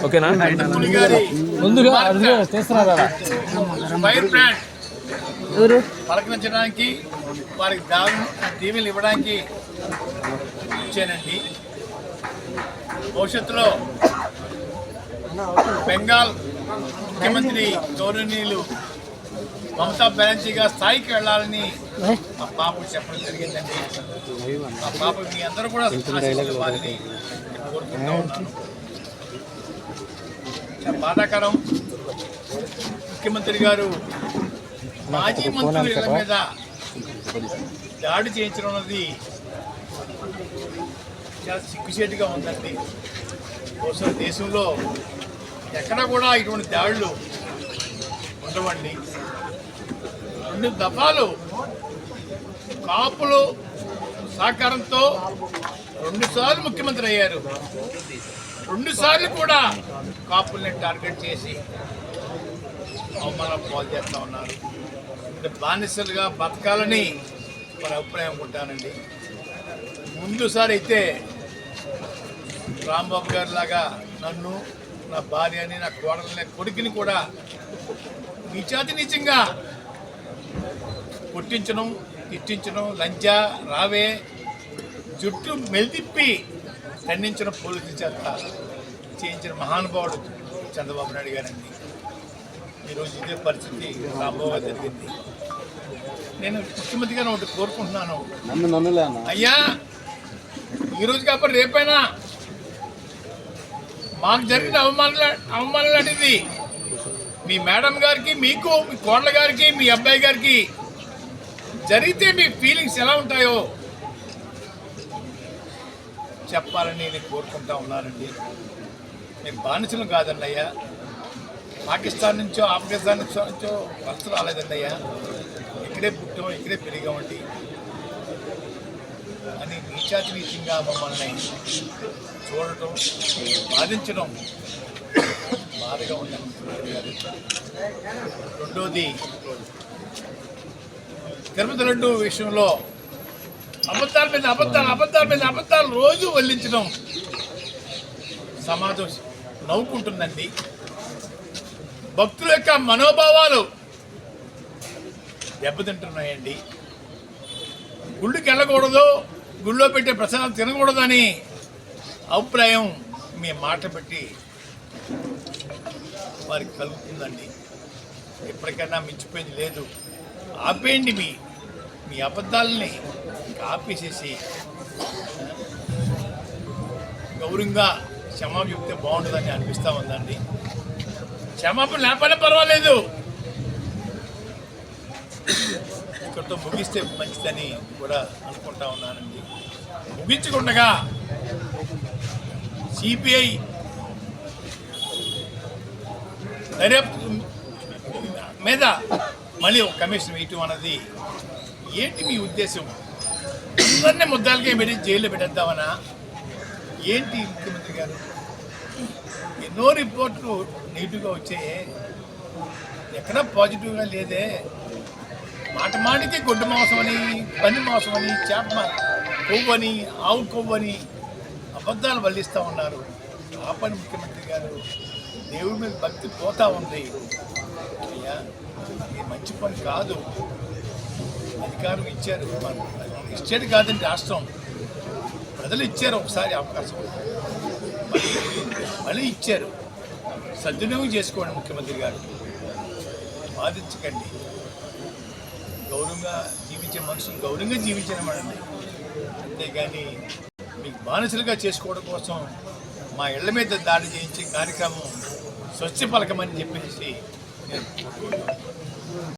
ఓకేనా? ముందుగా fire brand పలకరించడానికి వారికి దీవెనలు ఇవ్వడానికి వచ్చానండి. భవిష్యత్తులో బెంగాల్ ముఖ్యమంత్రి గౌరవనీయులు మమతా బెనర్జీగా స్థాయికి వెళ్ళాలని మా పాపకు చెప్పడం జరిగిందండి. మా పాప మీ అందరూ కూడా ఆశీర్వాదాలని కోరుకుంటూ ఉన్నాను. బాధాకరం, ముఖ్యమంత్రి గారు మాజీ మంత్రుల మీద దాడి చేయించడం అన్నది చాలా సిగ్గుచేటుగా ఉందండి. బహుశా దేశంలో ఎక్కడ కూడా ఇటువంటి దాడులు ఉండవండి. 2 దఫాలు కాపులు సహకారంతో 2 సార్లు ముఖ్యమంత్రి అయ్యారు. 2 సార్లు కూడా కాపుల్ని టార్గెట్ చేసి అవమానం పాలు చేస్తూ ఉన్నారు. బానిసలుగా బతకాలని మన అభిప్రాయం ఉంటానండి. ముందుసారి అయితే రాంబాబు గారి లాగా నన్ను, నా భార్యని, నా కోడలని, కొడుకుని కూడా నీచాతినీచంగా కొట్టించడం, తిట్టించడం, లంచా రావే జుట్టు మెలితిప్పి ఖండించిన పోలీసుల చేత చేయించిన మహానుభావుడు చంద్రబాబు నాయుడు గారండి. ఈరోజు ఇదే పరిస్థితి రాంబాబు గారు జరిగింది. నేను ముఖ్యమంత్రి గారిని ఒకటి కోరుకుంటున్నాను, అయ్యా ఈరోజు కాబట్టి రేపైనా మాకు జరిగిన అవమానాలు లాంటిది మీ మేడం గారికి, మీకు, మీ కోడల గారికి, మీ అబ్బాయి గారికి జరిగితే మీ ఫీలింగ్స్ ఎలా ఉంటాయో చెప్పాలని నేను కోరుకుంటా ఉన్నానండి. నేను బానిసలు కాదండి అయ్యా, పాకిస్తాన్ నుంచో ఆఫ్ఘనిస్తాన్ నుంచో వలస రాలేదండి అయ్యా, ఇక్కడే పుట్టాం, ఇక్కడే పెరిగామండి అని నీచాతినీచంగా మమ్మల్ని చూడటం, బాధించడం బాధగా ఉండాలి. రెండోది, తిరుపతి లడ్డు విషయంలో అబద్ధాల మీద అబద్ధాలు రోజు వల్లించడం సమాజం నవ్వుకుంటుందండి. భక్తుల యొక్క మనోభావాలు దెబ్బతింటున్నాయండి. గుళ్ళకి వెళ్ళకూడదు, గుళ్ళో పెట్టే ప్రసాదం తినకూడదని అభిప్రాయం మీ మాట పెట్టి వారికి కలుగుతుందండి. ఎప్పటికైనా మించిపోయింది లేదు. ఆపేయండి మీ అబద్ధాలని ఆపేసేసి గౌరవంగా క్షమాపణ చెప్తే బాగుంటుందని అనిపిస్తూ ఉందండి. క్షమాపణ లేకపోయినా పర్వాలేదు, ఇక్కడితో ముగిస్తే మంచిదని కూడా అనుకుంటా ఉన్నానండి. ముగించకుండా సిబిఐ దర్యాప్తు మీద మళ్ళీ ఒక కమిషన్ వేయటం అన్నది ఏంటి మీ ఉద్దేశం? అందరినీ ముద్దాలకే పెట్టి జైల్లో పెట్టేద్దామనా ఏంటి? ముఖ్యమంత్రి గారు ఎన్నో రిపోర్ట్లు నెగిటివ్గా వచ్చాయే, ఎక్కడా పాజిటివ్గా లేదే. మాటికి గొడ్డు మాంసం అని, పంది మాంసం అని, చేప కొవ్వని, ఆవు కొవ్వని అబద్ధాలు వల్లిస్తూ ఉన్నారు. ఆ పని ముఖ్యమంత్రి గారు, దేవుడి మీద భక్తి పోతా ఉంది అయ్యా, ఇది మంచి పని కాదు. అధికారం ఇచ్చారు, ఇచ్చేది కాదండి రాష్ట్రం, ప్రజలు ఇచ్చారు ఒకసారి అవకాశం, మళ్ళీ ఇచ్చారు, సద్వినియోగం చేసుకోండి. ముఖ్యమంత్రి గారు బాధించకండి. గౌరవంగా జీవించే మనుషులు గౌరవంగా జీవించనమండి, అంతేగాని మీకు బానిసలుగా చేసుకోవడం కోసం మా ఇళ్ల మీద దాడి చేయించే కార్యక్రమం స్వచ్ఛ పలకమని చెప్పేసి నేను